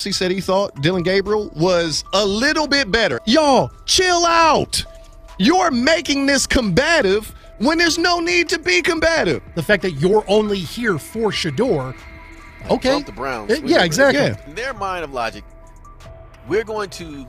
He said he thought Dillon Gabriel was a little bit better. Y'all, chill out. You're making this combative when there's no need to be combative. The fact that you're only here for Shedeur, okay. Both the Browns. Yeah, exactly. Yeah. In their mind of logic, we're going to,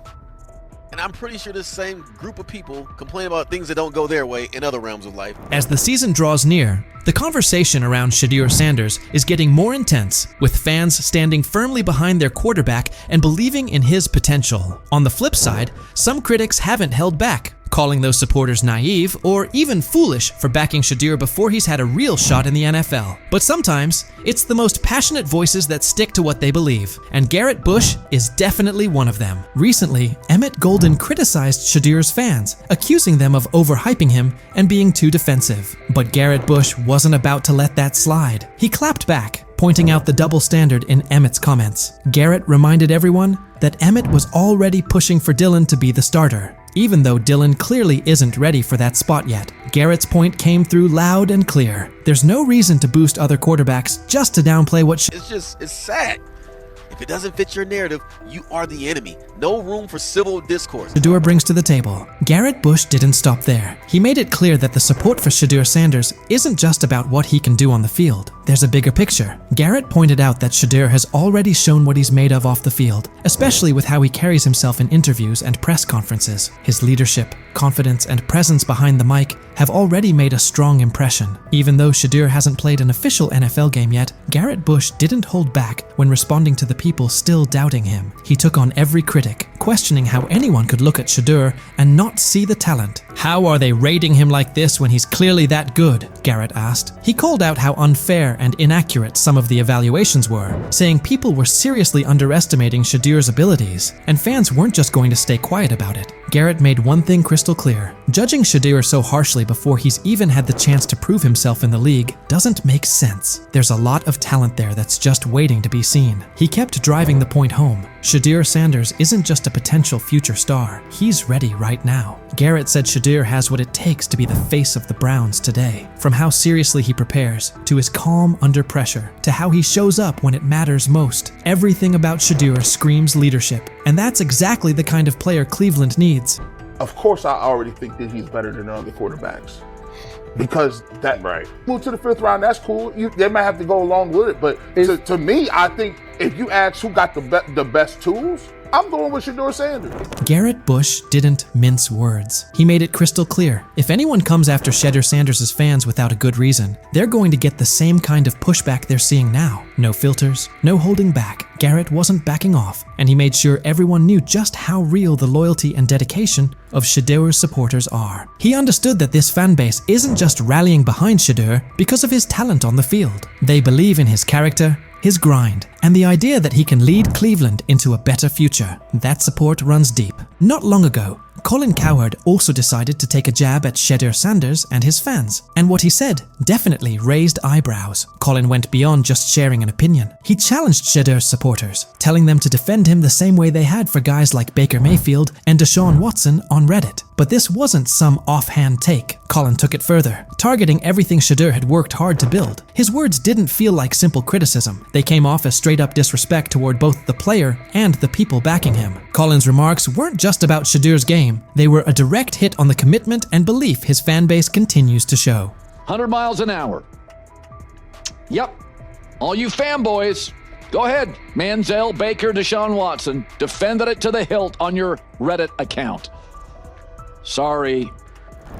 and I'm pretty sure this same group of people complain about things that don't go their way in other realms of life. As the season draws near, the conversation around Shedeur Sanders is getting more intense, with fans standing firmly behind their quarterback and believing in his potential. On the flip side, some critics haven't held back, calling those supporters naive or even foolish for backing Shedeur before he's had a real shot in the NFL. But sometimes, it's the most passionate voices that stick to what they believe, and Garrett Bush is definitely one of them. Recently, Emmett Golden criticized Shedeur's fans, accusing them of overhyping him and being too defensive. But Garrett Bush wasn't about to let that slide. He clapped back, pointing out the double standard in Emmett's comments. Garrett reminded everyone that Emmett was already pushing for Dillon to be the starter, even though Dillon clearly isn't ready for that spot yet. Garrett's point came through loud and clear. There's no reason to boost other quarterbacks just to downplay what It's sad. If it doesn't fit your narrative, you are the enemy. No room for civil discourse. Shedeur brings to the table. Garrett Bush didn't stop there. He made it clear that the support for Shedeur Sanders isn't just about what he can do on the field. There's a bigger picture. Garrett pointed out that Shedeur has already shown what he's made of off the field, especially with how he carries himself in interviews and press conferences. His leadership, confidence, and presence behind the mic have already made a strong impression. Even though Shedeur hasn't played an official NFL game yet, Garrett Bush didn't hold back when responding to the people still doubting him. He took on every critic, questioning how anyone could look at Shedeur and not see the talent. How are they rating him like this when he's clearly that good? Garrett asked. He called out how unfair and inaccurate some of the evaluations were, saying people were seriously underestimating Shedeur's abilities, and fans weren't just going to stay quiet about it. Garrett made one thing crystal clear. Judging Shedeur so harshly before he's even had the chance to prove himself in the league doesn't make sense. There's a lot of talent there that's just waiting to be seen. He kept driving the point home. Shedeur Sanders isn't just a potential future star. He's ready right now. Garrett said Shedeur has what it takes to be the face of the Browns today. From how seriously he prepares, to his calm under pressure, to how he shows up when it matters most. Everything about Shedeur screams leadership, and that's exactly the kind of player Cleveland needs. Of course, I already think that he's better than other quarterbacks. Because that move to the 5th round, that's cool. They might have to go along with it, but to me, I think if you ask who got the best tools, I'm going with Shedeur Sanders. Garrett Bush didn't mince words. He made it crystal clear. If anyone comes after Shedeur Sanders' fans without a good reason, they're going to get the same kind of pushback they're seeing now. No filters, no holding back. Garrett wasn't backing off, and he made sure everyone knew just how real the loyalty and dedication of Shedeur's supporters are. He understood that this fan base isn't just rallying behind Shedeur because of his talent on the field. They believe in his character, his grind, and the idea that he can lead Cleveland into a better future. That support runs deep. Not long ago, Colin Cowherd also decided to take a jab at Shedeur Sanders and his fans, and what he said definitely raised eyebrows. Colin went beyond just sharing an opinion. He challenged Shedeur's supporters, telling them to defend him the same way they had for guys like Baker Mayfield and Deshaun Watson on Reddit. But this wasn't some offhand take. Colin took it further, targeting everything Shedeur had worked hard to build. His words didn't feel like simple criticism. They came off as straight-up disrespect toward both the player and the people backing him. Colin's remarks weren't just about Shedeur's game. They were a direct hit on the commitment and belief his fan base continues to show. 100 miles an hour. Yep. All you fanboys, go ahead. Manziel, Baker, Deshaun Watson, defended it to the hilt on your Reddit account. Sorry.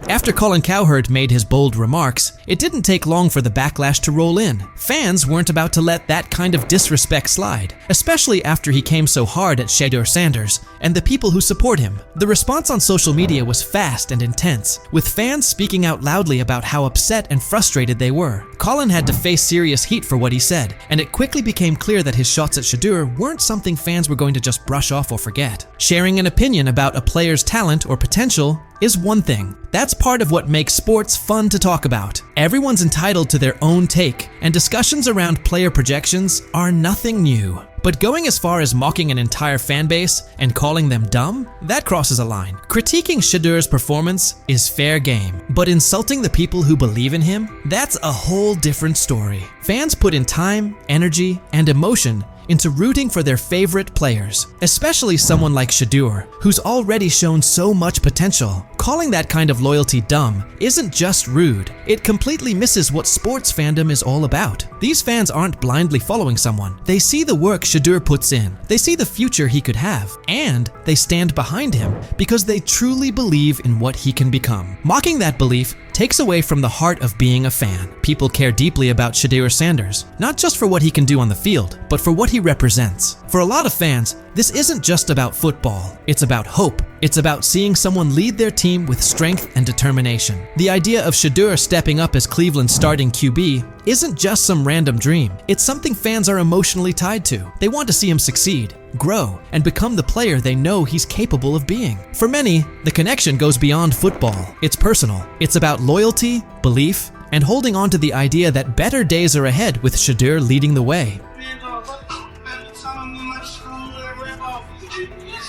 After Colin Cowherd made his bold remarks, it didn't take long for the backlash to roll in. Fans weren't about to let that kind of disrespect slide, especially after he came so hard at Shedeur Sanders and the people who support him. The response on social media was fast and intense, with fans speaking out loudly about how upset and frustrated they were. Colin had to face serious heat for what he said, and it quickly became clear that his shots at Shedeur weren't something fans were going to just brush off or forget. Sharing an opinion about a player's talent or potential is one thing. That's part of what makes sports fun to talk about. Everyone's entitled to their own take, and discussions around player projections are nothing new. But going as far as mocking an entire fan base and calling them dumb, that crosses a line. Critiquing Shedeur's performance is fair game, but insulting the people who believe in him, that's a whole different story. Fans put in time, energy, and emotion into rooting for their favorite players, especially someone like Shedeur, who's already shown so much potential. Calling that kind of loyalty dumb isn't just rude, it completely misses what sports fandom is all about. These fans aren't blindly following someone. They see the work Shedeur puts in, they see the future he could have, and they stand behind him because they truly believe in what he can become. Mocking that belief takes away from the heart of being a fan. People care deeply about Shedeur Sanders, not just for what he can do on the field, but for what he represents. For a lot of fans, this isn't just about football, it's about hope. It's about seeing someone lead their team with strength and determination. The idea of Shedeur stepping up as Cleveland's starting QB isn't just some random dream. It's something fans are emotionally tied to. They want to see him succeed, grow, and become the player they know he's capable of being. For many, the connection goes beyond football. It's personal. It's about loyalty, belief, and holding on to the idea that better days are ahead with Shedeur leading the way.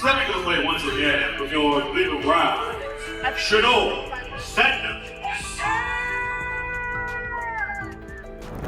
Stepping away once again with your legal round, Shedeur Sanders.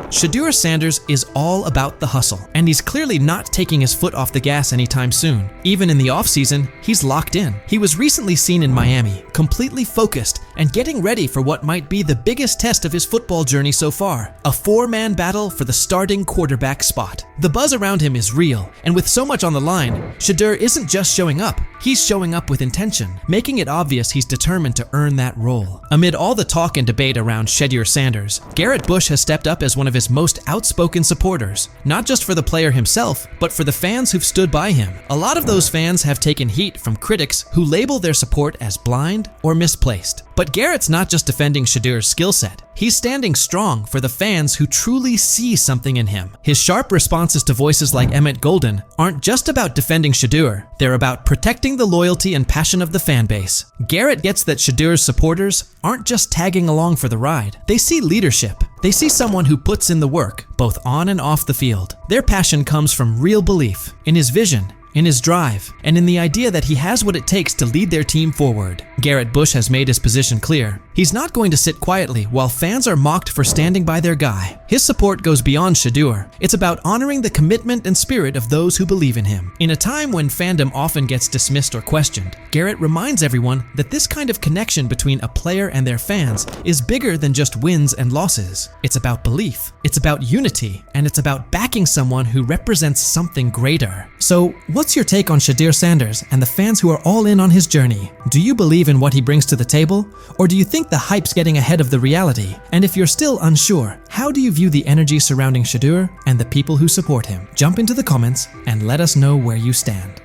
Shedeur Sanders is all about the hustle, and he's clearly not taking his foot off the gas anytime soon. Even in the offseason, he's locked in. He was recently seen in Miami, completely focused and getting ready for what might be the biggest test of his football journey so far, a four-man battle for the starting quarterback spot. The buzz around him is real, and with so much on the line, Shedeur isn't just showing up, he's showing up with intention, making it obvious he's determined to earn that role. Amid all the talk and debate around Shedeur Sanders, Garrett Bush has stepped up as one of his most outspoken supporters, not just for the player himself, but for the fans who've stood by him. A lot of those fans have taken heat from critics who label their support as blind or misplaced. But Garrett's not just defending Shedeur's skill set. He's standing strong for the fans who truly see something in him. His sharp responses to voices like Emmett Golden aren't just about defending Shedeur, they're about protecting the loyalty and passion of the fan base. Garrett gets that Shedeur's supporters aren't just tagging along for the ride. They see leadership. They see someone who puts in the work, both on and off the field. Their passion comes from real belief in his vision, in his drive, and in the idea that he has what it takes to lead their team forward. Garrett Bush has made his position clear. He's not going to sit quietly while fans are mocked for standing by their guy. His support goes beyond Shedeur. It's about honoring the commitment and spirit of those who believe in him. In a time when fandom often gets dismissed or questioned, Garrett reminds everyone that this kind of connection between a player and their fans is bigger than just wins and losses. It's about belief, it's about unity, and it's about backing someone who represents something greater. So, what's your take on Shedeur Sanders and the fans who are all in on his journey? Do you believe in what he brings to the table? Or do you think the hype's getting ahead of the reality? And if you're still unsure, how do you view the energy surrounding Shedeur and the people who support him? Jump into the comments and let us know where you stand.